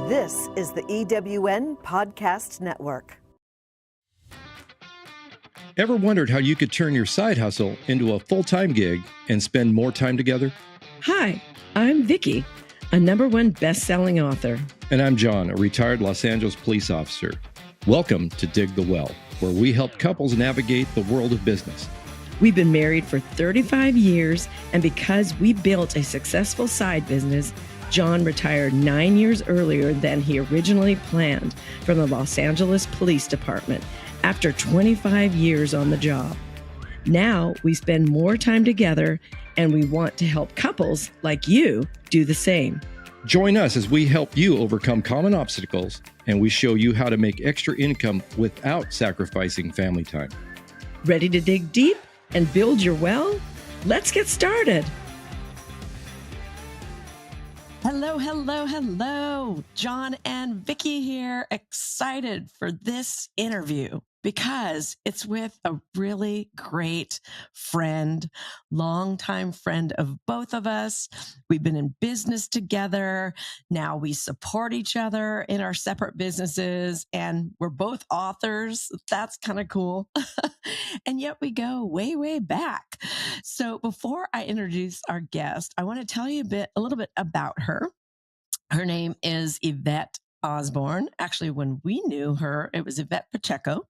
This is the EWN Podcast Network. Ever wondered how you could turn your side hustle into a full-time gig and spend more time together? Hi, I'm Vikki, a #1 best-selling author. And I'm John, a retired Los Angeles police officer. Welcome to Dig the Well, where we help couples navigate the world of business. We've been married for 35 years, and because we built a successful side business, John retired 9 years earlier than he originally planned from the Los Angeles Police Department after 25 years on the job. Now we spend more time together, and we want to help couples like you do the same. Join us as we help you overcome common obstacles, and we show you how to make extra income without sacrificing family time. Ready to dig deep and build your well? Let's get started. Hello, hello, hello. John and Vikki here, excited for this interview because it's with a really great friend, longtime friend of both of us. We've been in business together. Now we support each other in our separate businesses, and we're both authors. That's kind of cool. And yet we go way, way back. So before I introduce our guest, I want to tell you a little bit about her. Her name is Ivette Osborne. Actually, when we knew her, it was Yvette Pacheco.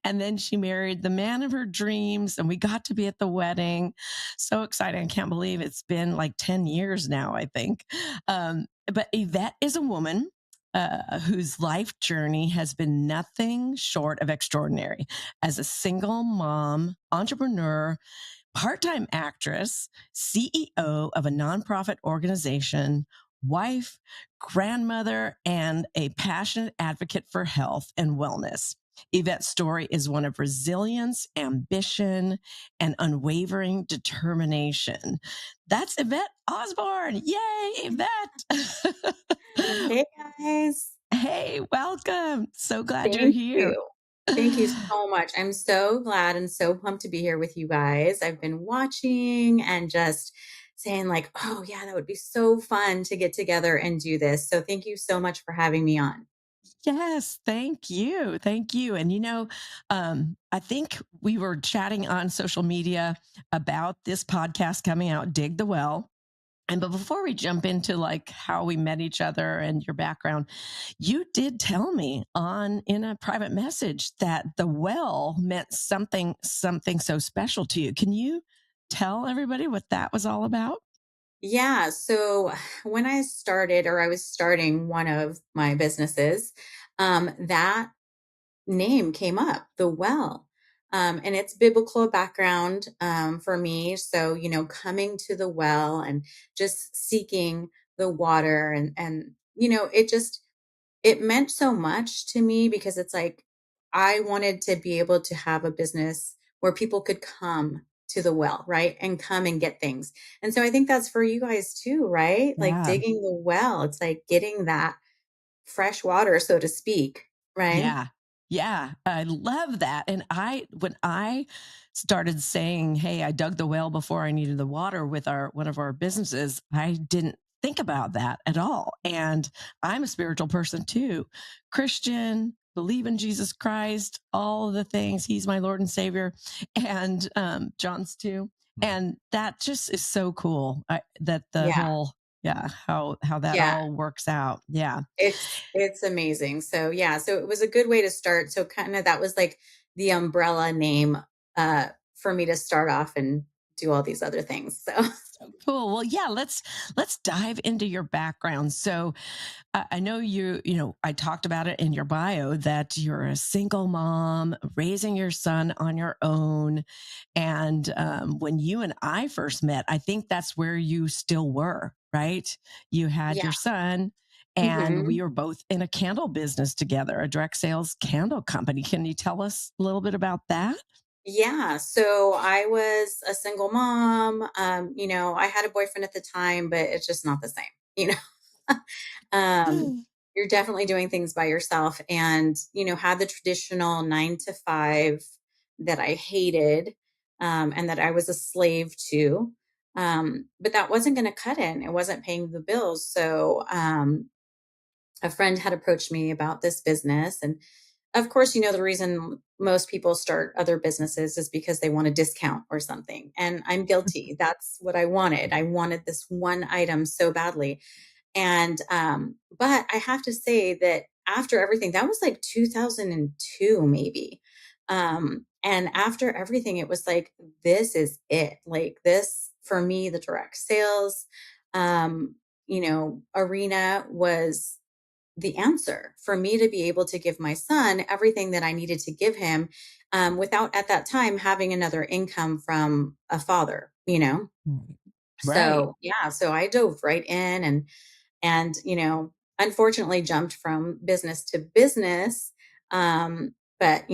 And then she married the man of her dreams, and we got to be at the wedding. So exciting. I can't believe it's been like 10 years now, I think. But Yvette is a woman whose life journey has been nothing short of extraordinary. As a single mom, entrepreneur, part-time actress, CEO of a nonprofit organization, wife, grandmother, and a passionate advocate for health and wellness. Yvette's story is one of resilience, ambition, and unwavering determination. That's Ivette Osborne. Yay, Yvette. Hey, guys. Hey, welcome. So glad you're here. Thank you so much. I'm so glad and so pumped to be here with you guys. I've been watching and just saying like, oh yeah, that would be so fun to get together and do this. So thank you so much for having me on. Yes, thank you. Thank you. And I think we were chatting on social media about this podcast coming out, Dig the Well. But before we jump into like how we met each other and your background, you did tell me in a private message that the well meant something so special to you. Can you tell everybody what that was all about? Yeah. So when I started, or I was starting one of my businesses, that name came up, the well. And it's biblical background for me. So, coming to the well and just seeking the water and it meant so much to me because it's like, I wanted to be able to have a business where people could come to the well, right? And come and get things. And so I think that's for you guys too, right? Like Yeah. digging the well. It's like getting that fresh water, so to speak, right? Yeah. Yeah. I love that. And when I started saying, hey, I dug the well before I needed the water with one of our businesses, I didn't think about that at all. And I'm a spiritual person too, Christian, believe in Jesus Christ, all of the things. He's my Lord and Savior. And John's too. And that just is so cool that the whole, how that all works out. Yeah. It's amazing. So so it was a good way to start. So kind of that was like the umbrella name for me to start off and do all these other things. So cool. Well, yeah, let's dive into your background. So I know I talked about it in your bio that you're a single mom raising your son on your own. And when you and I first met, I think that's where you still were, right? You had your son. And we were both in a candle business together, a direct sales candle company. Can you tell us a little bit about that? Yeah. So I was a single mom. I had a boyfriend at the time, but it's just not the same, you know. You're definitely doing things by yourself and, had the traditional 9 to 5 that I hated and that I was a slave to. But that wasn't going to cut in. It wasn't paying the bills. So a friend had approached me about this business. And of course, the reason most people start other businesses is because they want a discount or something. And I'm guilty. That's what I wanted. I wanted this one item so badly. And, but I have to say that after everything, that was like 2002, maybe. And after everything, it was like, this is it. Like this, for me, the direct sales, um, arena was the answer for me to be able to give my son everything that I needed to give him, without at that time having another income from a father. Mm. Right. So yeah, so I dove right in and unfortunately jumped from business to business. But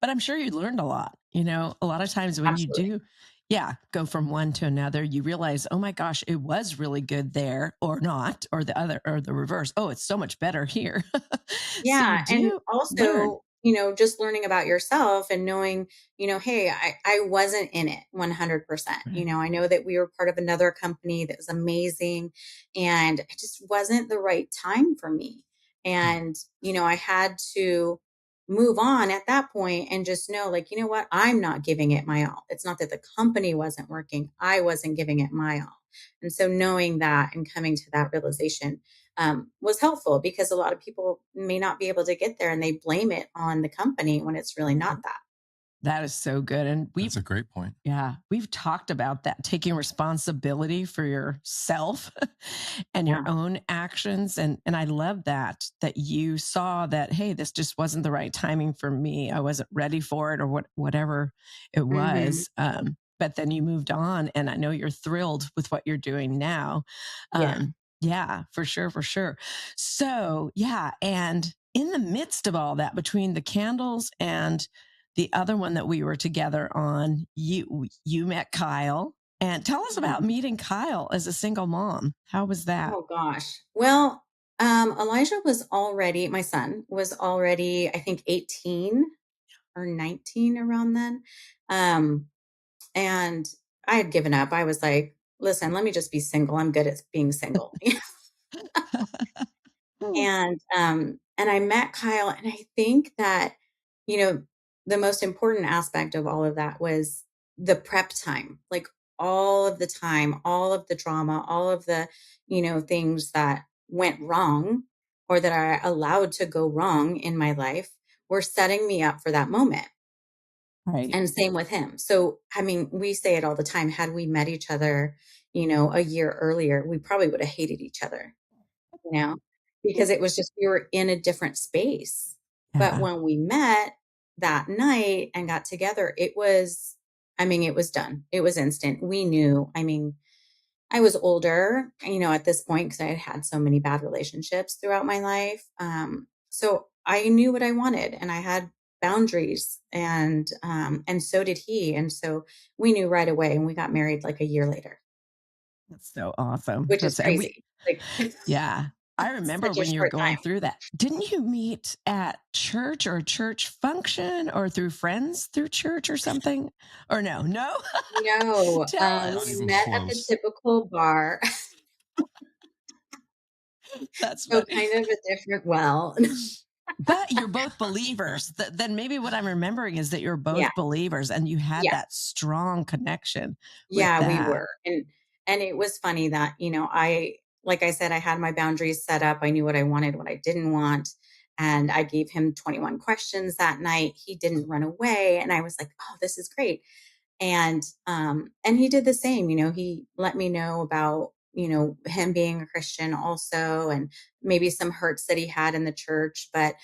But I'm sure you learned a lot. A lot of times when you absolutely. do, yeah, go from one to another, you realize, oh my gosh, it was really good there or not, or the other, or the reverse. Oh, it's so much better here. So you Yeah. And do learn. also, just learning about yourself and knowing, hey, I wasn't in it 100%. Right. I know that we were part of another company that was amazing and it just wasn't the right time for me. And I had to move on at that point and just know, like, you know what? I'm not giving it my all. It's not that the company wasn't working, I wasn't giving it my all. And so knowing that and coming to that realization was helpful because a lot of people may not be able to get there and they blame it on the company when it's really not that. That is so good. And That's a great point. yeah, we've talked about that, taking responsibility for yourself and your Yeah. own actions. And I love that you saw that, hey, this just wasn't the right timing for me. I wasn't ready for it or whatever it Hmm. was. But then you moved on, and I know you're thrilled with what you're doing now. Yeah. Yeah, for sure, for sure. So yeah, and in the midst of all that, between the candles and the other one that we were together on, you met Kyle. And tell us Mhm. about meeting Kyle as a single mom. How was that? Oh gosh. Well, Elijah was already, my son was already, I think, 18 or 19 around then. Um, and I had given up. I was like, listen, let me just be single. I'm good at being single. And I met Kyle, and I think that, you know, the most important aspect of all of that was the prep time. Like all of the time, all of the drama, all of the things that went wrong or that are allowed to go wrong in my life were setting me up for that moment. Right. And same with him. So, I mean, we say it all the time. Had we met each other, a year earlier, we probably would have hated each other you know, because it was just we were in a different space. But Yeah. when we met that night and got together, it was done. It was instant. We knew. I mean, I was older, at this point because I had had so many bad relationships throughout my life. So I knew what I wanted and I had boundaries and so did he. And so we knew right away and we got married like a year later, That's so awesome. which is And we, crazy. Like yeah. I remember such a when you were short going time. through that. Didn't you meet at church or a church function or through friends through church or something? Or no? No? No, Tell Not we us. even met at the close. typical bar, That's so funny. kind of a different well. But you're both believers. Then maybe what I'm remembering is that you're Yeah, both believers and you had yeah, that strong connection with yeah, we that. were, and it was funny that, I like I said, I had my boundaries set up, I knew what I wanted, what I didn't want, and I gave him 21 questions that night, he didn't run away, and I was like, "Oh, this is great." And he did the same, he let me know about, him being a Christian also and maybe some hurts that he had in the church. But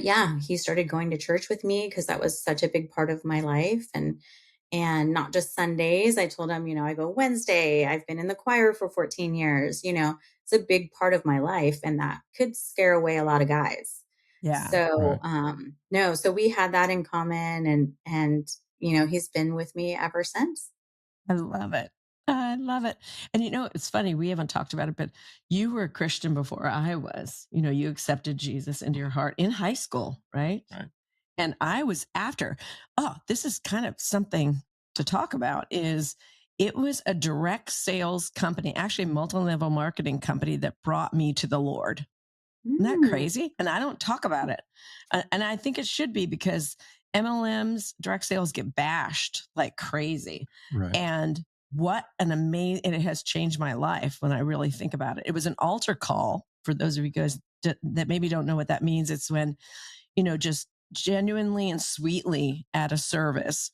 yeah, he started going to church with me because that was such a big part of my life and not just Sundays. I told him, I go Wednesday. I've been in the choir for 14 years. It's a big part of my life and that could scare away a lot of guys. Yeah. So, Right. no, so we had that in common and he's been with me ever since. I love it. I love it. And it's funny, we haven't talked about it, but you were a Christian before I was. You accepted Jesus into your heart in high school, right? Right. And I was after. Oh, this is kind of something to talk about is it was a direct sales company, actually a multi-level marketing company that brought me to the Lord. Isn't that crazy? And I don't talk about it. And I think it should be, because MLMs, direct sales, get bashed like crazy. Right. And what an amazing, and it has changed my life when I really think about it. It was an altar call. For those of you guys that maybe don't know what that means, it's when, just genuinely and sweetly at a service,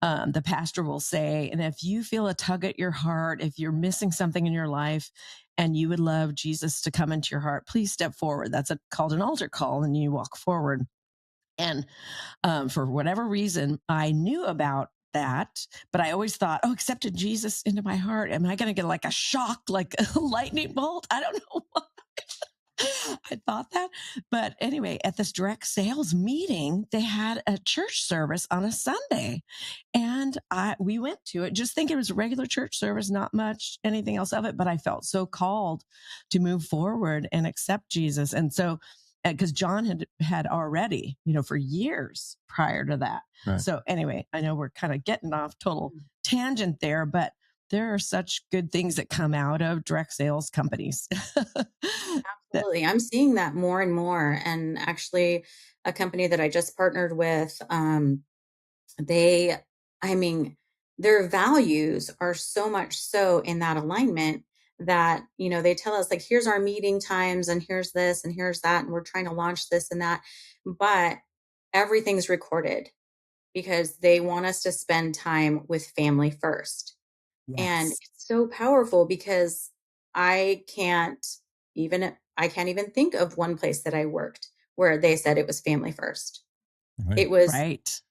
the pastor will say, and if you feel a tug at your heart, if you're missing something in your life and you would love Jesus to come into your heart, please step forward. That's called an altar call, and you walk forward. And for whatever reason, I knew about that, but I always thought, oh, accepted Jesus into my heart. Am I going to get like a shock, like a lightning bolt? I don't know why. I thought that. But anyway, at this direct sales meeting, they had a church service on a Sunday. And we went to it, just think it was a regular church service, not much anything else of it. But I felt so called to move forward and accept Jesus. And so, because John had already, for years prior to that. Right. So anyway, I know we're kind of getting off total tangent there, but there are such good things that come out of direct sales companies. Absolutely. I'm seeing that more and more. And actually, a company that I just partnered with, they, I mean, their values are so much so in that alignment that, they tell us, like, here's our meeting times and here's this and here's that. And we're trying to launch this and that. But everything's recorded because they want us to spend time with family first. And Yes. it's so powerful because I can't I can't even think of one place that I worked where they said it was family first. Right. It was Right.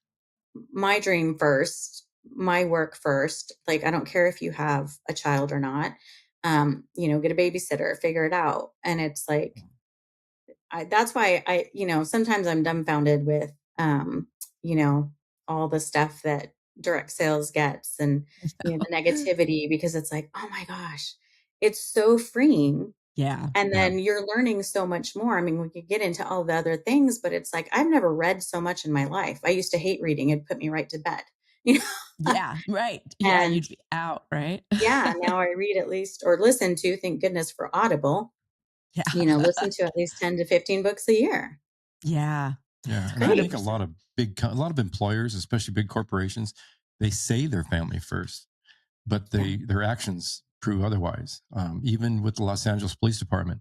my dream first, my work first. Like, I don't care if you have a child or not. Get a babysitter, figure it out. And it's like, that's why sometimes I'm dumbfounded with, you know, all the stuff that direct sales gets and, the negativity, because it's like, oh my gosh, it's so freeing. Yeah. And Yeah. then you're learning so much more. I mean, we could get into all the other things, but it's like, I've never read so much in my life. I used to hate reading. It'd put me right to bed, you know? Yeah. Right. Yeah. And You'd be out, right? yeah, now I read at least, or listen to, thank goodness for Audible, Yeah. listen to at least 10 to 15 books a year. Yeah. Yeah. And I Great. think a lot of employers, especially big corporations, they say they're family first, but their actions prove otherwise. Even with the Los Angeles Police Department,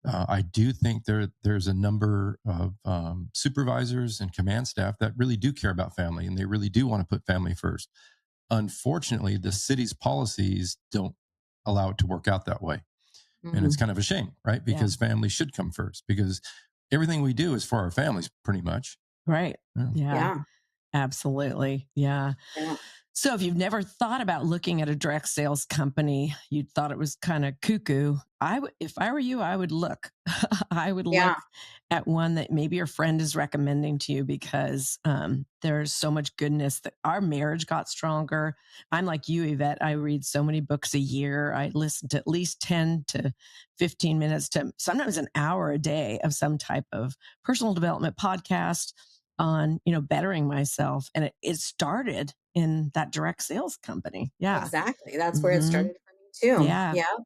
I do think there's a number of supervisors and command staff that really do care about family, and they really do want to put family first. Unfortunately, the city's policies don't allow it to work out that way. And it's Mhm. kind of a shame, right? Because family should come first, because everything we do is for our families pretty much. Right. Yeah. Yeah. Yeah. Absolutely. Yeah. Yeah. So if you've never thought about looking at a direct sales company, you thought it was kind of cuckoo. If I were you, I would look. I would Yeah. look at one that maybe your friend is recommending to you, because there's so much goodness that our marriage got stronger. I'm like you, Ivette. I read so many books a year. I listen to at least 10 to 15 minutes to sometimes an hour a day of some type of personal development podcast on, bettering myself. And it started in that direct sales company. Yeah. Exactly. That's where it Hmm. started for me too. Yeah. Yeah.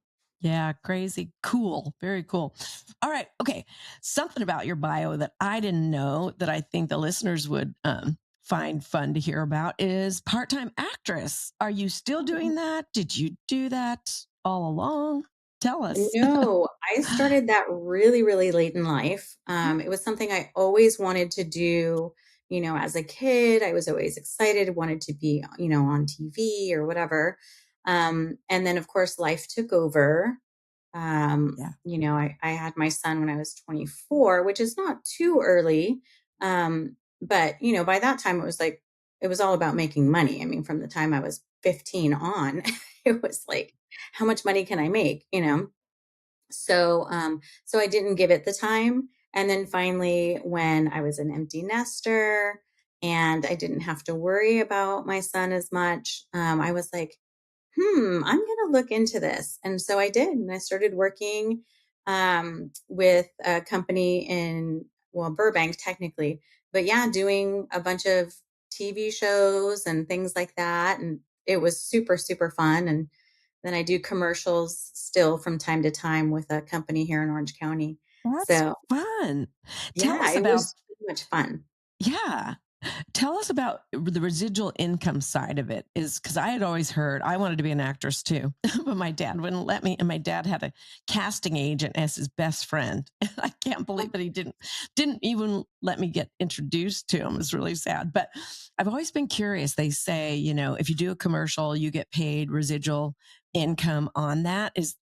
Yeah. Crazy. Cool. Very cool. All right. Okay. Something about your bio that I didn't know that I think the listeners would find fun to hear about is part-time actress. Are you still doing that? Did you do that all along? Tell us. No, I started that really, really late in life. It was something I always wanted to do. As a kid, I was always excited, wanted to be, on TV or whatever. And then, of course, life took over. Yeah. I had my son when I was 24, which is not too early. But, by that time, it was all about making money. I mean, from the time I was 15 on, it was like, how much money can I make? So I didn't give it the time. And then finally, when I was an empty nester and I didn't have to worry about my son as much, I was like, I'm going to look into this. And so I did. And I started working with a company well, Burbank technically, but yeah, doing a bunch of TV shows and things like that. And it was super, super fun. And then I do commercials still from time to time with a company here in Orange County. That's So fun. Tell yeah, us it about, was pretty much fun. yeah. Tell us about the residual income side of it is because I had always heard I wanted to be an actress too, but my dad wouldn't let me. And my dad had a casting agent as his best friend. And I can't believe that he didn't even let me get introduced to him. It was really sad. But I've always been curious. They say, if you do a commercial, you get paid residual income on that. Is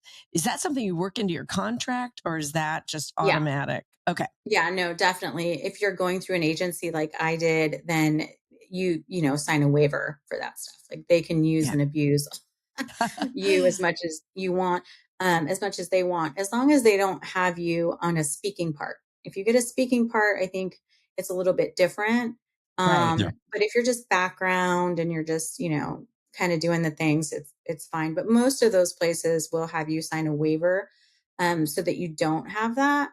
that something you work into your contract or is that just Yeah. automatic? Okay. Yeah, no, definitely. If you're going through an agency like I did, then sign a waiver for that stuff. Like they can use Yeah. and abuse you as much as you want, as much as they want, as long as they don't have you on a speaking part. If you get a speaking part, I think it's a little bit different. Right. Yeah. But if you're just background and you're just, kind of doing the things, it's fine. But most of those places will have you sign a waiver, so that you don't have that.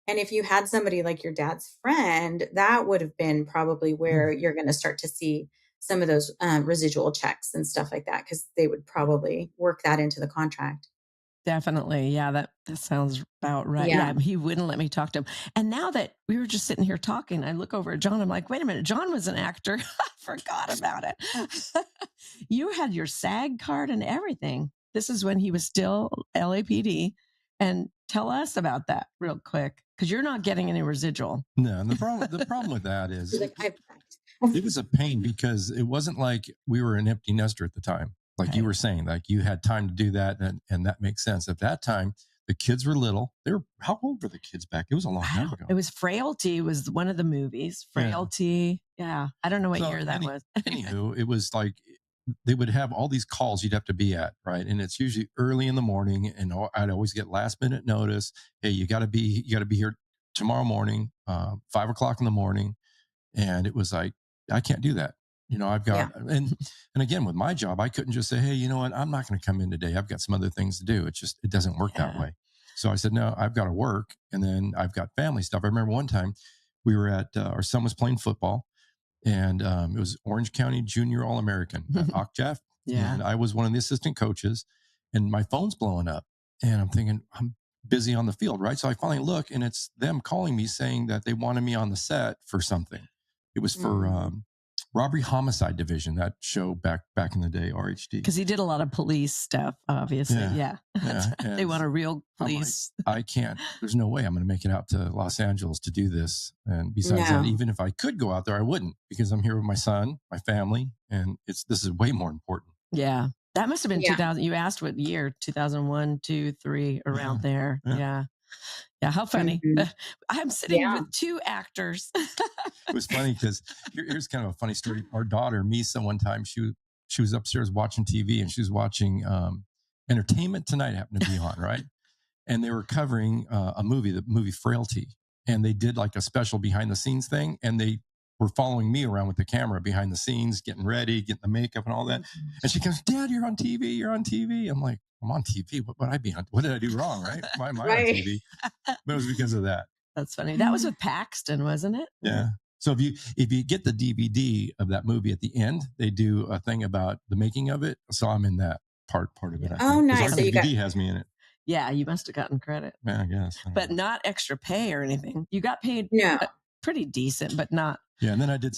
And if you had somebody like your dad's friend, that would have been probably where you're going to start to see some of those residual checks and stuff like that, because they would probably work that into the contract. Definitely. Yeah, that sounds about right. Yeah. Yeah, he wouldn't let me talk to him. And now that we were just sitting here talking, I look over at John. I'm like, wait a minute, John was an actor. I forgot about it. You had your SAG card and everything. This is when he was still LAPD. And tell us about that real quick, because you're not getting any residual. No, and the problem with that is He's like, it was a pain because it wasn't like we were an empty nester at the time. Like you Right. were saying, like you had time to do that, and that makes sense. At that time, the kids were little. They were how old were the kids back? It was a long time ago. It was Frailty was one of the movies. Frailty. Yeah. I don't know what year that was. Anywho, it was like they would have all these calls you'd have to be at, right? And it's usually early in the morning, and I'd always get last minute notice. Hey, you got to be here tomorrow morning, 5 o'clock in the morning. And it was like, I can't do that. I've got, and again, with my job, I couldn't just say, hey, you know what? I'm not going to come in today. I've got some other things to do. It doesn't work that way. So I said, no, I've got to work. And then I've got family stuff. I remember one time we were at, our son was playing football, and it was Orange County Junior All-American at Ocjaf. Yeah. And I was one of the assistant coaches, and my phone's blowing up, and I'm thinking, I'm busy on the field, right? So I finally look, and it's them calling me saying that they wanted me on the set for something. It was for Robbery Homicide Division, that show back in the day, RHD. Because he did a lot of police stuff, obviously. Yeah. They want a real police. Like, I can't. There's no way I'm going to make it out to Los Angeles to do this. And besides that, even if I could go out there, I wouldn't, because I'm here with my son, my family, and this is way more important. Yeah. That must have been 2000. You asked what year? 2001, 2, 3, around there. Yeah. Yeah, how funny. I'm sitting with two actors. It was funny because here's kind of a funny story. Our daughter, Misa, one time, she was upstairs watching TV, and she was watching Entertainment Tonight happened to be on, right? And they were covering the movie Frailty. And they did like a special behind the scenes thing. And they were following me around with the camera behind the scenes, getting ready, getting the makeup and all that. And she goes, Dad, you're on TV. You're on TV. I'm like, I'm on TV. What would I be on? What did I do wrong? Right? Why am I on TV? But it was because of that. That's funny. That was with Paxton, wasn't it? Yeah. So if you get the DVD of that movie at the end, they do a thing about the making of it. So I'm in that part of it. Oh, nice. Our So DVD has me in it. Yeah, you must have gotten credit. Yeah, I guess. But not extra pay or anything. You got paid pretty decent, but not. Yeah, and then I did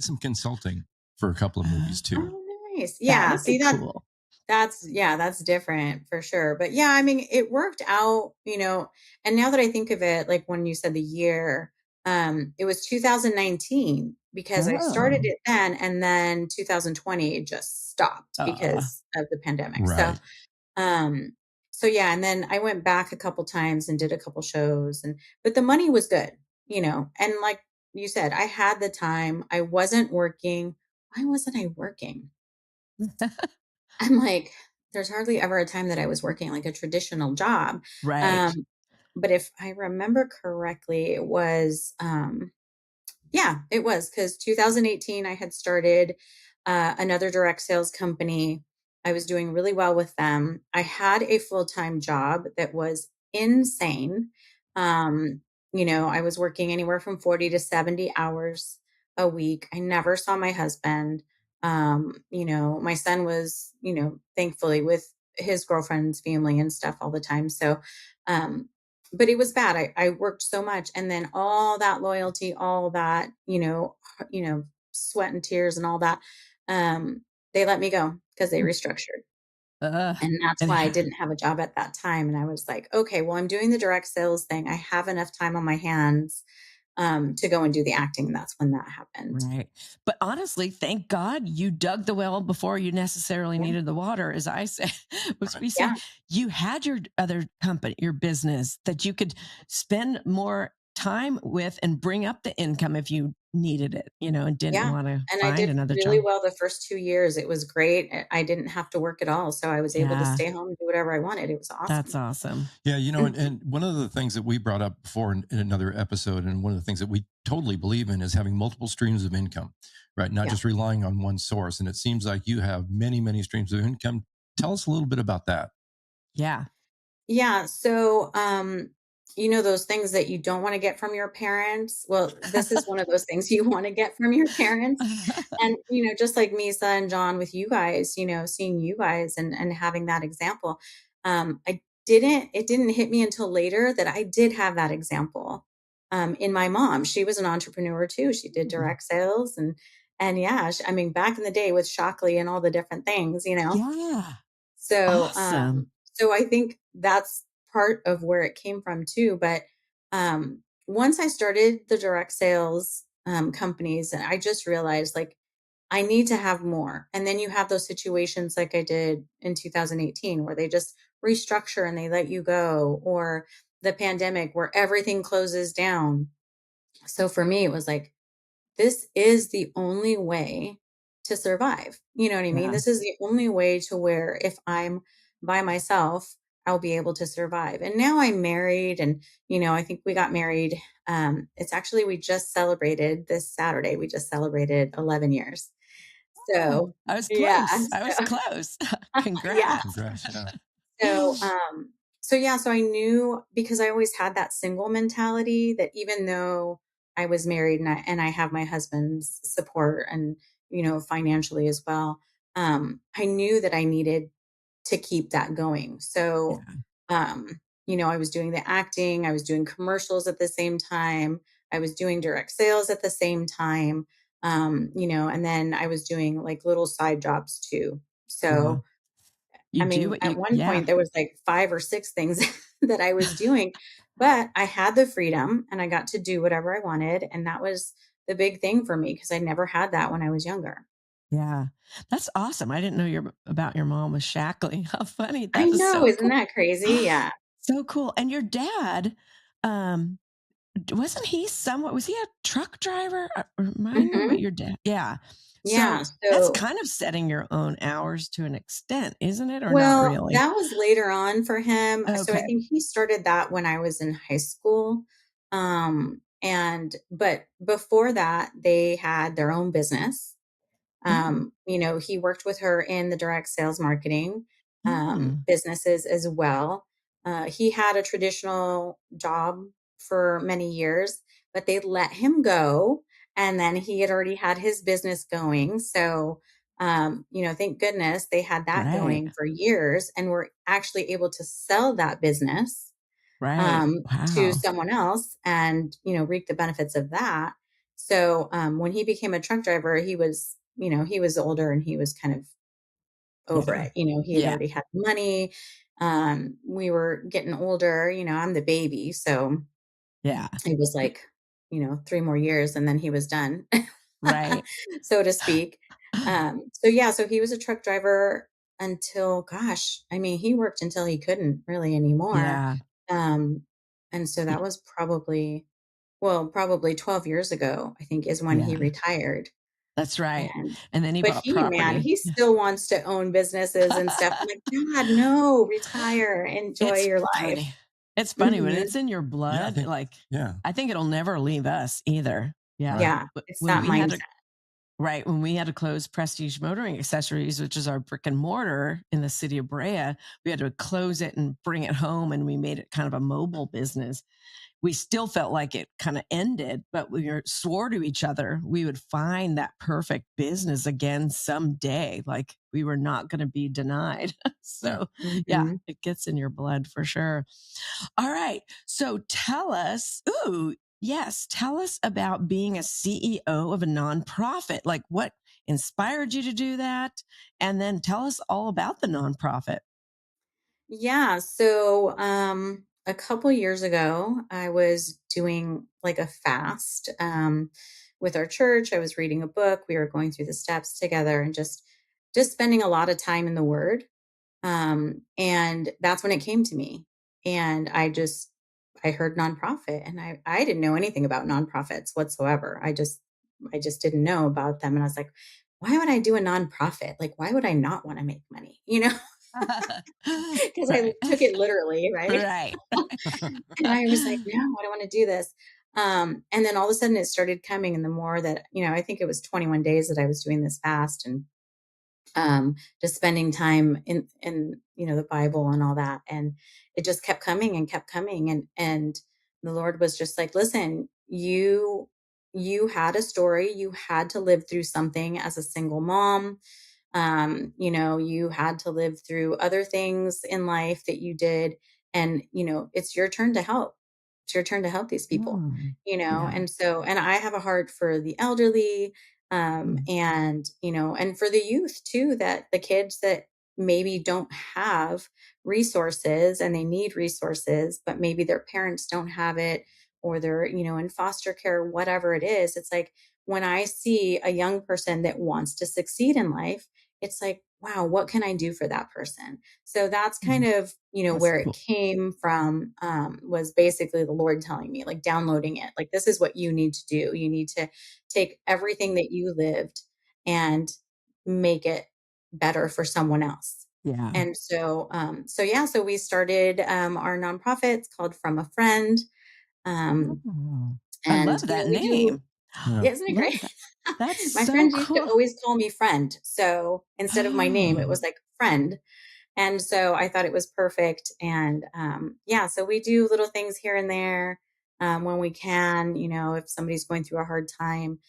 some consulting for a couple of movies too. Oh, nice. Yeah. See, cool. That's different for sure. But yeah, I mean, it worked out, and now that I think of it, like when you said the year, it was 2019 because I started it then, and then 2020 it just stopped because of the pandemic. Right. So yeah, and then I went back a couple times and did a couple shows, but the money was good, and like you said, I had the time. I wasn't working. Why wasn't I working? I'm like, there's hardly ever a time that I was working like a traditional job. Right. But if I remember correctly, it was, it was because 2018, I had started another direct sales company. I was doing really well with them. I had a full-time job that was insane. I was working anywhere from 40 to 70 hours a week. I never saw my husband. My son was, thankfully with his girlfriend's family and stuff all the time. So, but it was bad. I worked so much, and then all that loyalty, all that, sweat and tears and all that, um, they let me go because they restructured. Uh, And that's and why I didn't have a job at that time. And I was like, okay, well, I'm doing the direct sales thing. I have enough time on my hands to go and do the acting. And that's when that happened. right. But honestly, thank God you dug the well before you necessarily Yeah. needed the water. As I say, as Right. we say, Yeah. you had your other company, your business that you could spend more time with and bring up the income if you needed it, and didn't Yeah. want to And I find did another really job. well the first 2 years. It was great. I didn't have to work at all. So I was able to Yeah, stay home and do whatever I wanted. It was that's awesome. awesome. Yeah, Mhm. and one of the things that we brought up before in another episode, and one of the things that we totally believe in is having multiple streams of income, right? Not Yeah. just relying on one source. And it seems like you have many, many streams of income. Tell us a little bit about that. Yeah. Yeah. So, those things that you don't want to get from your parents. Well, this is one of those things you want to get from your parents. And, just like Misa and John with you guys, seeing you guys and having that example. It didn't hit me until later that I did have that example in my mom. She was an entrepreneur too. She did direct sales and yeah, I mean, back in the day with Shockley and all the different things. Yeah. So, Awesome. so I think that's part of where it came from too. But once I started the direct sales companies, and I just realized like I need to have more. And then you have those situations like I did in 2018 where they just restructure and they let you go, or the pandemic where everything closes down. So for me, it was like, this is the only way to survive. You know what I mean? Yeah. This is the only way to where if I'm by myself, I'll be able to survive. And now I'm married and, I think we got married. It's actually, we just celebrated this Saturday. We just celebrated 11 years. Oh, So I was yeah. close. I was So, close. yeah. Congrats. Congrats. Yeah. So, so I knew because I always had that single mentality that even though I was married and I have my husband's support and, financially as well, I knew that I needed to keep that going. So, Yeah. I was doing the acting, I was doing commercials at the same time, I was doing direct sales at the same time, and then I was doing like little side jobs too. Yeah. So, You I do mean, what at you, one yeah. point there was like 5 or 6 things that I was doing, but I had the freedom and I got to do whatever I wanted, and that was the big thing for me because I never had that when I was younger. Yeah. That's awesome. I didn't know about your mom was shackling. How funny. I That is know, so isn't cool. that crazy? Yeah. So cool. And your dad, um, wasn't he somewhat, was he a truck driver? Remind me what Mhm. your dad, yeah. Yeah, So that's so kind of setting your own hours to an extent, isn't it? Or not well, really? that was later on for him. So I Okay. think he started that when I was in high school. But before that, they had their own business. Mm, He worked with her in the direct sales marketing mm, businesses as well. He had a traditional job for many years, but they let him go. And then he had already had his business going. So, thank goodness they had that right. going for years and were actually able to sell that business Right. to Wow. someone else and, reap the benefits of that. So when he became a truck driver, he was older and he was kind of over Yeah. it. He had Yeah. already had money. We were getting older, I'm the baby. So Yeah. it was like, 3 more years and then he was done, Right. so to speak. So yeah, so he was a truck driver until, gosh, I mean, he worked until he couldn't really anymore. Yeah. Um, and so that was probably 12 years ago, I think is when he Yeah. retired. That's right. And And then he but bought man, property. he still wants to own businesses and stuff. I'm like, "God, no, retire, enjoy It's your life." funny. It's funny when Mhm. it's in your Yeah. blood, like, Yeah. I think it'll never leave us either. Yeah. Right. Yeah, But it's when that we had to mindset. right. When we had to close Prestige Motoring Accessories, which is our brick and mortar in the city of Brea, we had to close it and bring it home, and we made it kind of a mobile business. We still felt like it kind of ended, but we swore to each other we would find that perfect business again someday. Like we were not going to be denied. So yeah, it gets in your blood for sure. All right. So tell us, tell us about being a CEO of a nonprofit. Like what inspired you to do that? And then tell us all about the nonprofit. Yeah. So, a couple years ago, I was doing like a fast, with our church. I was reading a book. We were going through the steps together and just spending a lot of time in the word. And that's when it came to me. And I heard nonprofit, and I didn't know anything about nonprofits whatsoever. I just didn't know about them. And I was like, why would I do a nonprofit? Like, why would I not want to make money? Because I Right. took it literally, right? Right. And I was like, no, I don't want to do this. And then all of a sudden it started coming. And the more that, I think it was 21 days that I was doing this fast, and just spending time in the Bible and all that, and it just kept coming and kept coming, and the Lord was just like, listen, you had a story, you had to live through something as a single mom. You had to live through other things in life that you did, and it's your turn to help. It's your turn to help these people. Yeah. And I have a heart for the elderly, and for the youth too, that the kids that maybe don't have resources and they need resources, but maybe their parents don't have it, or they're in foster care, whatever it is. It's like when I see a young person that wants to succeed in life, it's like, wow, what can I do for that person? So that's kind of, That's where it cool. came from, was basically the Lord telling me, like, downloading it, like, this is what you need to do. You need to take everything that you lived and make it better for someone else. Yeah. And so we started, our nonprofit. It's called From a Friend. Um, I and, love that we do, name. Yeah. yeah, isn't it great? Love that. That's My so friends used to cool. always call me friend. So instead of my name, it Oh, was like friend. And so I thought it was perfect. And so we do little things here and there, when we can, if somebody's going through a hard time,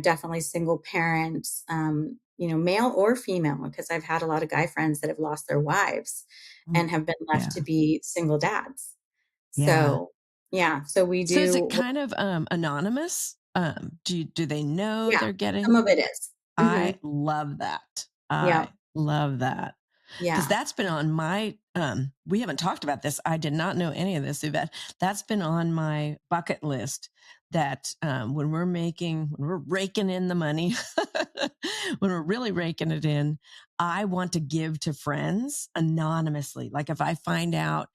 definitely single parents, male or female, because I've had a lot of guy friends that have lost their wives and have been left yeah. to be single dads. Yeah. So, yeah, so we So is it do, kind of anonymous? Do they know yeah, they're getting? some of it is. I love that. Yeah. I love that. Because Yeah. that's been on my we haven't talked about this. I did not know any of this, Yvette. That's been on my bucket list, that when we're raking in the money, when we're really raking it in, I want to give to friends anonymously. Like if I find out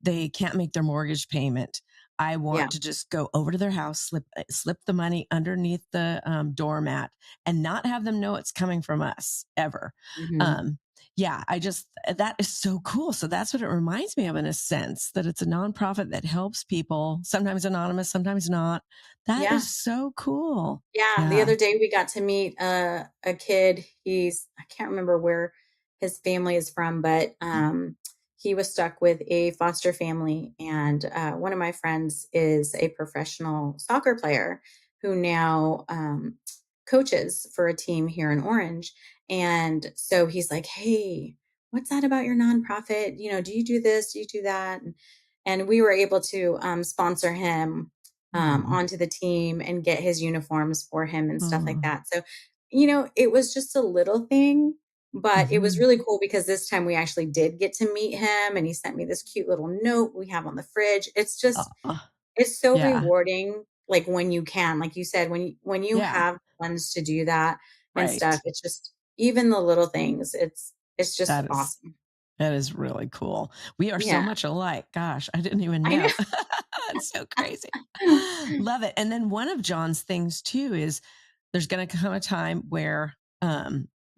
they can't make their mortgage payment, I Yeah. want to just go over to their house, slip the money underneath the doormat, and not have them know it's coming from us ever. Mhm. Um, yeah, that is so cool. So that's what it reminds me of, in a sense, that it's a nonprofit that helps people, sometimes anonymous, sometimes not. That Yeah. is so cool. Yeah, the Yeah. other day we got to meet a kid. I can't remember where his family is from, but he was stuck with a foster family. And one of my friends is a professional soccer player who now coaches for a team here in Orange. And so he's like, hey, what's that about your nonprofit? Do you do this? Do you do that? And we were able to sponsor him Mm. onto the team and get his uniforms for him and stuff like Oh. that. So, it was just a little thing, but it was Mhm. really cool because this time we actually did get to meet him, and he sent me this cute little note we have on the fridge. It's so Yeah. rewarding, like when you can, like you said, when you Yeah. have funds to do that and stuff. Right. It's just even the little things. It's just That is awesome. that is really cool. We are so Yeah, much alike. Gosh, I didn't even I know. know. It's so crazy. Love it. And then one of John's things too is there's going to come a time where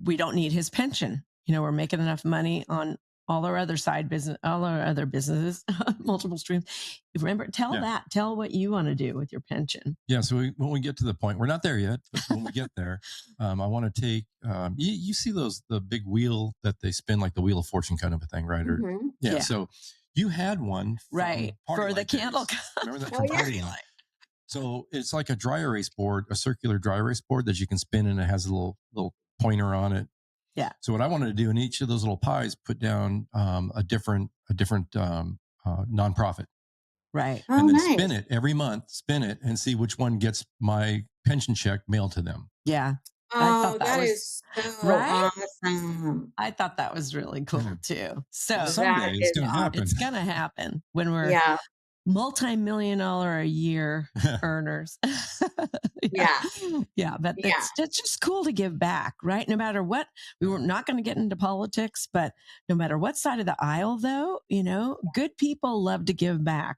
we don't need his pension. We're making enough money on all our other side business, all our other businesses, multiple streams. Remember, tell what you want to do with your pension. Yeah. So when we get to the point, we're not there yet, but when we get there, I want to take, you see the big wheel that they spin, like the Wheel of Fortune kind of a thing, right? Mm-hmm. Yeah. So you had one. Right. For the candle. Remember that from Party Light? So it's like a dry erase board, a circular dry erase board that you can spin, and it has a little pointer on it. Yeah. So what I wanted to do in each of those little pies, put down a different nonprofit. Right. And then spin it every month, and see which one gets my pension check mailed to them. Yeah. Oh, that is so awesome. I thought that was really cool too. So someday it's going to happen. It's going to happen when we're multi-million-dollar a year earners. Yeah. But it's just cool to give back, right? No matter what, we were not going to get into politics, but no matter what side of the aisle, though, good people love to give back.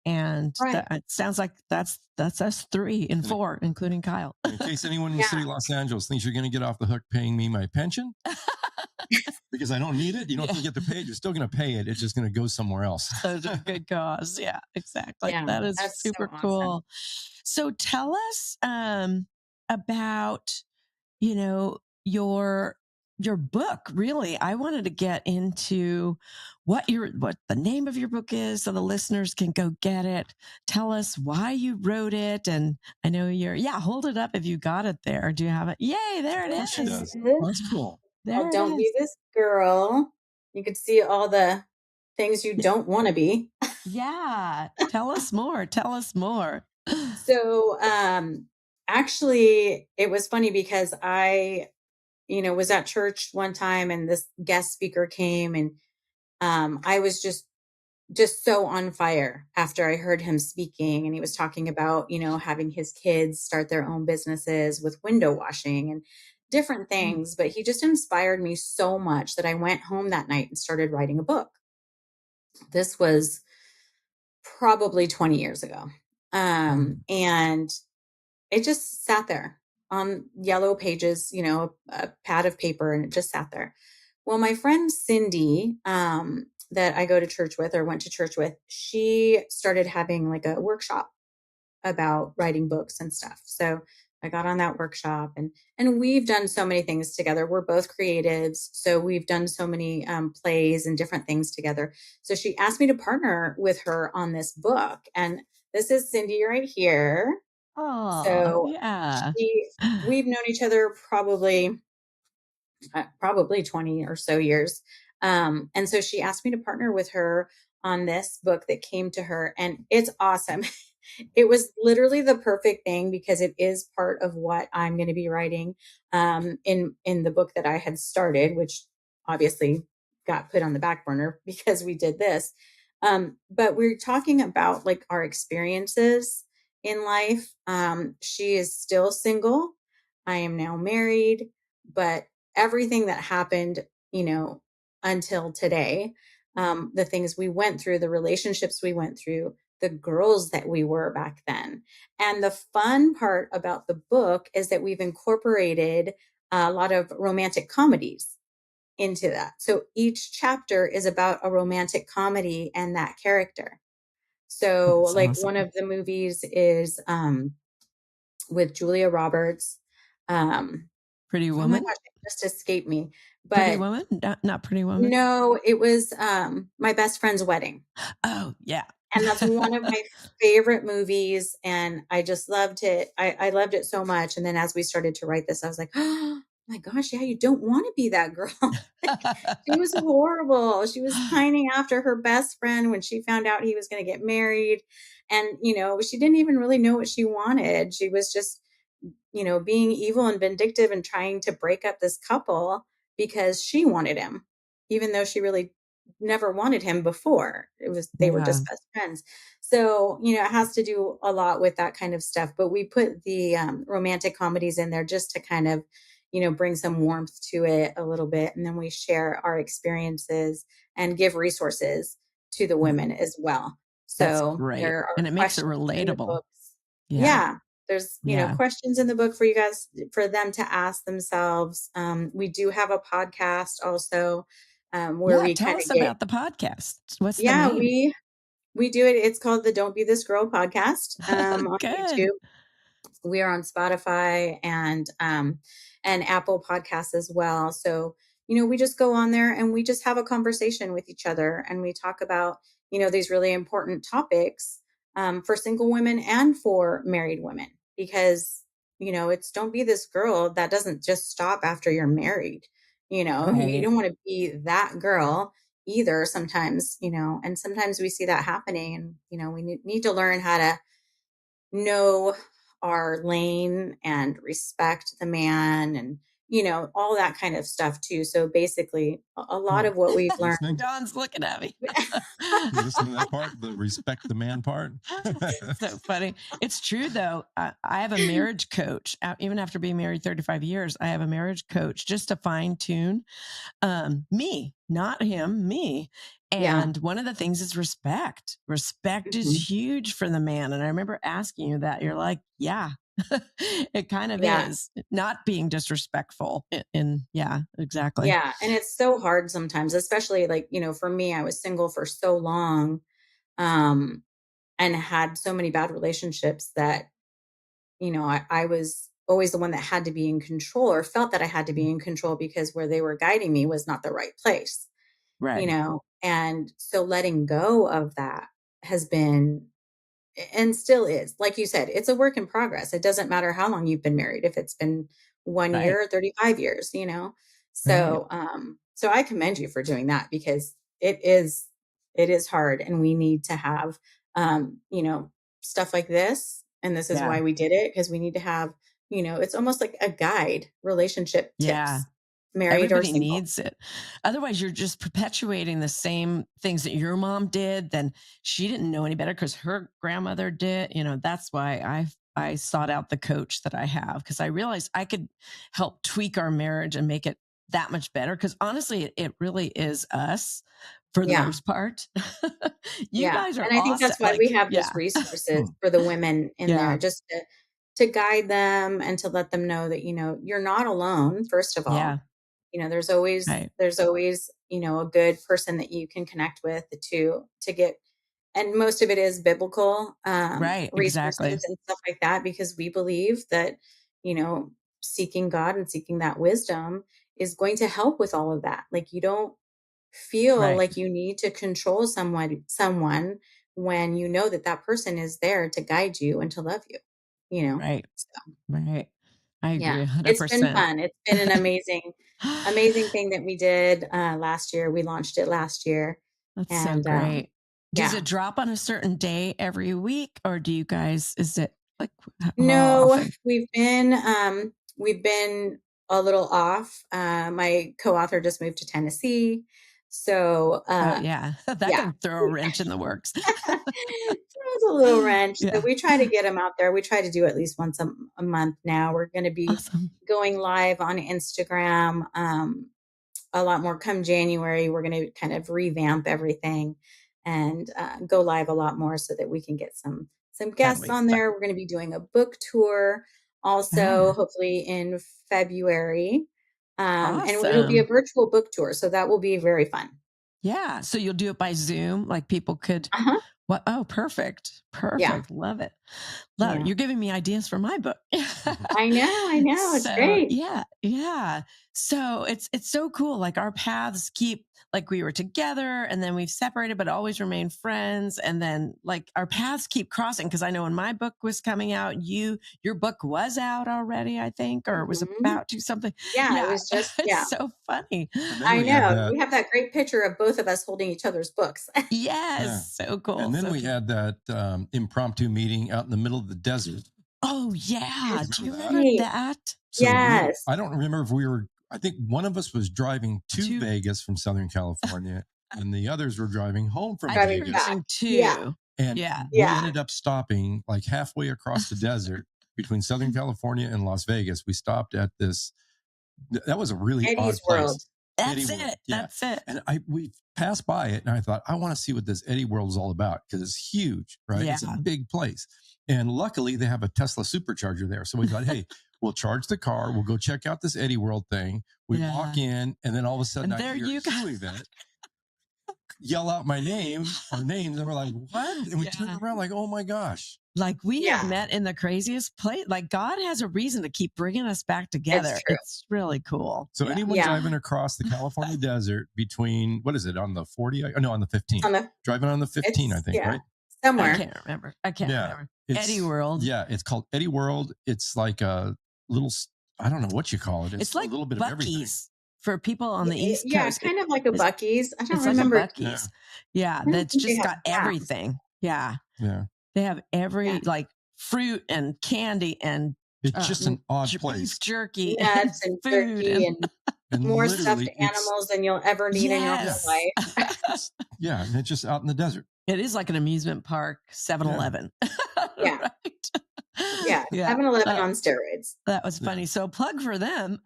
And it sounds like that's us 3 and 4, including Kyle. In case anyone in the city of Los Angeles thinks you're going to get off the hook paying me my pension, because I don't need it. You don't have to get the pay. You're still going to pay it. It's just going to go somewhere else. So it's a good cause. Yeah, exactly. Yeah, that is super so cool. awesome. So tell us about, your book. Really, I wanted to get into what the name of your book is, so the listeners can go get it. Tell us why you wrote it, and I know hold it up if you got it there. Do you have it? Yay! There it is. That's cool. Don't be this girl. You could see all the things you don't want to be. Yeah. Tell us more. So, actually, it was funny because I was at church one time, and this guest speaker came, and I was just so on fire after I heard him speaking, and he was talking about, having his kids start their own businesses with window washing and different things. But he just inspired me so much that I went home that night and started writing a book. This was probably 20 years ago. And it just sat there on yellow pages, a pad of paper, and it just sat there. Well, my friend Cindy, that I go to church with or went to church with, she started having like a workshop about writing books and stuff. So I got on that workshop, and we've done so many things together. We're both creatives. So we've done so many plays and different things together. So she asked me to partner with her on this book. And this is Cindy right here. Oh, so yeah. We've known each other probably 20 or so years. And so she asked me to partner with her on this book that came to her, and it's awesome. It was literally the perfect thing because it is part of what I'm going to be writing in the book that I had started, which obviously got put on the back burner because we did this. But we're talking about like our experiences in life. She is still single. I am now married, but everything that happened, until today, the things we went through, the relationships we went through, the girls that we were back then. And the fun part about the book is that we've incorporated a lot of romantic comedies into that. So each chapter is about a romantic comedy and that character. So That's like awesome. one of the movies is with Julia Roberts. Pretty Woman? Oh my gosh, it just escaped me. But Pretty Woman? Not Pretty Woman? No, it was My Best Friend's Wedding. Oh, yeah. And that's one of my favorite movies. And I just loved it. I loved it so much. And then as we started to write this, I was like, oh my gosh, yeah, you don't want to be that girl. She was horrible. She was pining after her best friend when she found out he was going to get married. And, she didn't even really know what she wanted. She was just, being evil and vindictive and trying to break up this couple because she wanted him, even though she really never wanted him before. They were just best friends. So, it has to do a lot with that kind of stuff. But we put the romantic comedies in there just to kind of, bring some warmth to it a little bit. And then we share our experiences and give resources to the women as well. So that's great. There are and it makes it relatable. Yeah. There's, questions in the book for you guys, for them to ask themselves. We do have a podcast also where Yeah, we tell kind us of get, about the podcast. What's the yeah, name? we do it. It's called the Don't Be This Girl podcast on Good. YouTube. We are on Spotify and Apple Podcasts as well. So, we just go on there and we just have a conversation with each other, and we talk about, these really important topics for single women and for married women, because, it's don't be this girl that doesn't just stop after you're married. You Right. don't want to be that girl either sometimes, and sometimes we see that happening, and, we need to learn how to know our lane and respect the man, and all that kind of stuff too. So basically a lot Oh, of what we've listening? learned. John's looking at me. You listen to that part, the respect the man part? So funny. It's true though. I have a marriage coach. Even after being married 35 years, I have a marriage coach just to fine tune me, not him, me. Yeah. And one of the things is respect. Respect Mhm. is huge for the man. And I remember asking you that. You're like, yeah, it kind of Yeah. is. Not being disrespectful. Yeah, exactly. Yeah. And it's so hard sometimes, especially like, for me, I was single for so long, um, and had so many bad relationships that, I was always the one that had to be in control, or felt that I had to be in control, because where they were guiding me was not the right place. Right. And so letting go of that has been, and still is, like you said, it's a work in progress. It doesn't matter how long you've been married, if it's been 1 year Right. or 35 years, Right. so I commend you for doing that, because it is hard, and we need to have stuff like this, and this is Yeah. why we did it, because we need to have, it's almost like a guide, relationship Yeah. tips, married or Everybody single. needs it. Otherwise, you're just perpetuating the same things that your mom did. Then she didn't know any better because her grandmother did. That's why I sought out the coach that I have, because I realized I could help tweak our marriage and make it that much better. Because honestly, it really is us for the Yeah. most part. You Yeah. guys are And I think awesome. that's why we have those Yeah. resources for the women in Yeah. there, just to guide them, and to let them know that, you're not alone, first of Yeah. all. There's always Right. a good person that you can connect with to get, and most of it is biblical Right. Exactly. resources and stuff like that, because we believe that, you know, seeking God and seeking that wisdom is going to help with all of that. Like, you don't feel Right. like you need to control someone when you know that that person is there to guide you and to love you. Right. So, Right. I yeah, agree it's been 100%. fun. It's been an amazing thing that we did last year. We launched it last year, That's so and great. Does yeah. it drop on a certain day every week, or do you guys, is it like how No, often? we've been a little off. My co-author just moved to Tennessee. So Oh, yeah. That yeah. can throw a wrench in the works. Throws a little wrench. So Yeah. we try to get them out there. We try to do at least once a month now. We're going to be Awesome. going live on Instagram a lot more come January. We're going to kind of revamp everything and go live a lot more, so that we can get some That'll guests be on fun. there. We're going to be doing a book tour also, Ah, hopefully in February. And it'll be a awesome. virtual book tour. So that will be very fun. Yeah. So you'll do it by Zoom, like people could. Uh-huh. What? Oh, perfect. Yeah. Perfect. Love it. Love it. Yeah. You're giving me ideas for my book. I know. It's So great. yeah, yeah. So it's so cool. Like our paths keep, like we were together and then we've separated, but always remained friends. And then like our paths keep crossing, because I know when my book was coming out, your book was out already, I think, or it was Mhm. about to something. Yeah, it Yeah, was just, yeah. it's so funny. And then I we had know. that. We have that great picture of both of us holding each other's books. Yes, Yeah. so cool. And then so we cute. had that impromptu meeting out in the middle of the desert. Oh yeah, do you Remember remember that? that? So Yes. I don't remember if we were, I think one of us was driving to To- Vegas from Southern California, and the others were driving home from I Driving think Vegas. we're back. doing Yeah. two. And Yeah. we Yeah. ended up stopping like halfway across the desert between Southern California and Las Vegas. We stopped at this, that was a really Eddie's odd place. World. Eddie That's World, it. yeah. That's it. And we passed by it, and I thought, I want to see what this Eddie World is all about, because it's huge, right? It's Yeah. a big place. And luckily, they have a Tesla supercharger there. So we thought, hey, We'll charge the car. We'll go check out this Eddie World thing. We walk in, and then all of a sudden, And I there hear you go. Ivette yell out my name, our names, and we're like, what? And we turn around like, oh my gosh. Like we have met in the craziest place. Like God has a reason to keep bringing us back together. It's really cool. So anyone driving across the California desert between, what is it, on the 40? No, on the 15. Driving on the 15, I think, right? Somewhere. I can't remember. remember. Eddie World. Yeah, it's called Eddie World. It's like a little, I don't know what you call it. It's like a little bit Buc-ee's of everything. for people on the East Coast. Yeah, kind of like a Buc-ee's. I don't remember. Like a Buc-ee's. Yeah, that's just got everything. Yeah. Yeah. They have every like fruit and candy and it's just an odd place. Beef jerky, nuts and food turkey and more stuffed animals than you'll ever need in your whole life. Yeah, and it's just out in the desert. It is like an amusement park, 7-Eleven. Yeah. Right? Yeah, 7-Eleven on steroids. That was funny. So plug for them.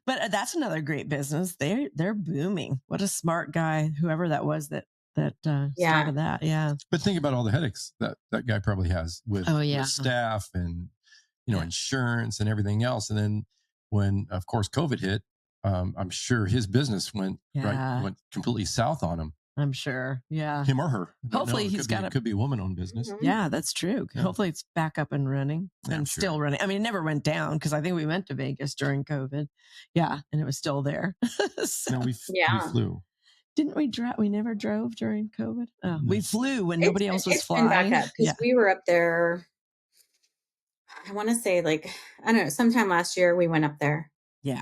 But that's another great business. They're booming. What a smart guy, whoever that was that started that. Yeah. But think about all the headaches that guy probably has with staff and insurance and everything else. And then when, of course, COVID hit, I'm sure his business went completely south on him. I'm sure. Yeah. Him or her. Hopefully it could be a woman-owned business. Mm-hmm. Yeah, that's true. Yeah. Hopefully it's back up and running and still running. I mean, it never went down because I think we went to Vegas during COVID. Yeah. And it was still there. So, we flew. Didn't we drive? We never drove during COVID. Oh, we flew when nobody else was it's flying. Been back up because we were up there. I want to say I don't know, sometime last year we went up there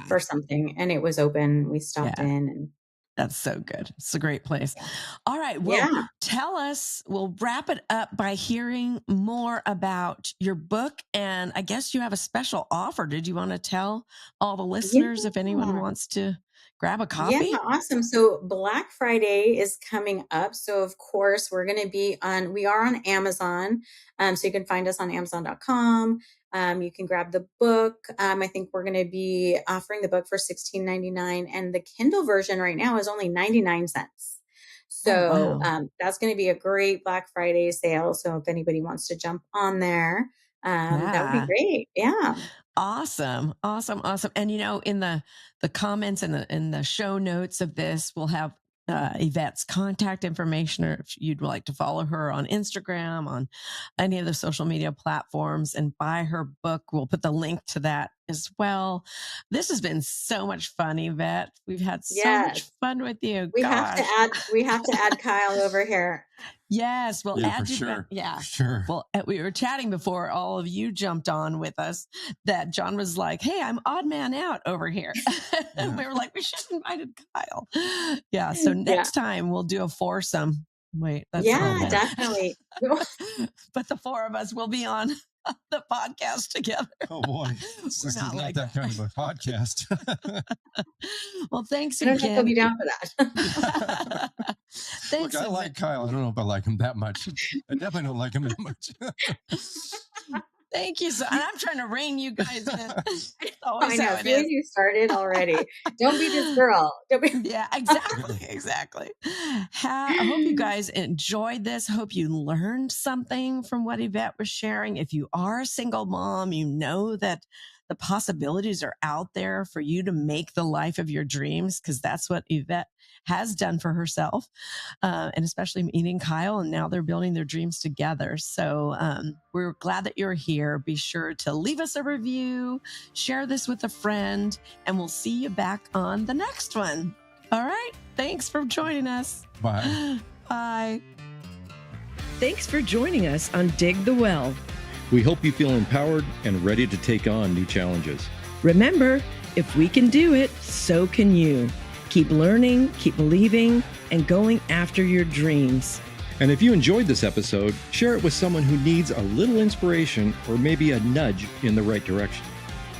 for something and it was open. We stopped in and that's so good. It's a great place. Yeah. All right. Well, tell us, we'll wrap it up by hearing more about your book. And I guess you have a special offer. Did you want to tell all the listeners if anyone wants to grab a copy? Yeah, awesome. So Black Friday is coming up. So of course we are on Amazon. So you can find us on Amazon.com. You can grab the book. I think we're going to be offering the book for $16.99 and the Kindle version right now is only 99 cents. So that's going to be a great Black Friday sale. So if anybody wants to jump on there, that would be great. Yeah. Awesome. And in the comments and in the show notes of this, we'll have Yvette's contact information, or if you'd like to follow her on Instagram, on any of the social media platforms and buy her book. We'll put the link to that as well. This has been so much fun, Ivette. We've had so much fun with you. We have to add Kyle over here. Yes, we'll add you. Sure. Sure. Well, we were chatting before all of you jumped on with us that John was like, "Hey, I'm odd man out over here," and we were like, "We should have invited Kyle." Yeah. So next time we'll do a foursome. Wait, that's definitely. But the four of us will be on the podcast together. Oh boy, this is not that kind of a podcast. Well, thanks again. I don't think he'll be down for that. Thanks. Look, I like Kyle. I don't know if I like him that much. I definitely don't like him that much. Thank you. And I'm trying to rein you guys in. I know. As soon as you started already. Don't be this girl. Yeah, exactly. I hope you guys enjoyed this. Hope you learned something from what Ivette was sharing. If you are a single mom, you know that the possibilities are out there for you to make the life of your dreams, because that's what Ivette has done for herself, and especially meeting Kyle, and now they're building their dreams together. So we're glad that you're here. Be sure to leave us a review, share this with a friend, and we'll see you back on the next one. All right. Thanks for joining us. Bye. Bye. Thanks for joining us on Dig the Well. We hope you feel empowered and ready to take on new challenges. Remember, if we can do it, so can you. Keep learning, keep believing, and going after your dreams. And if you enjoyed this episode, share it with someone who needs a little inspiration or maybe a nudge in the right direction.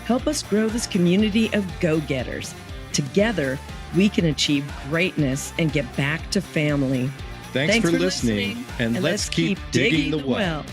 Help us grow this community of go-getters. Together, we can achieve greatness and get back to family. Thanks for listening, and let's keep digging the well.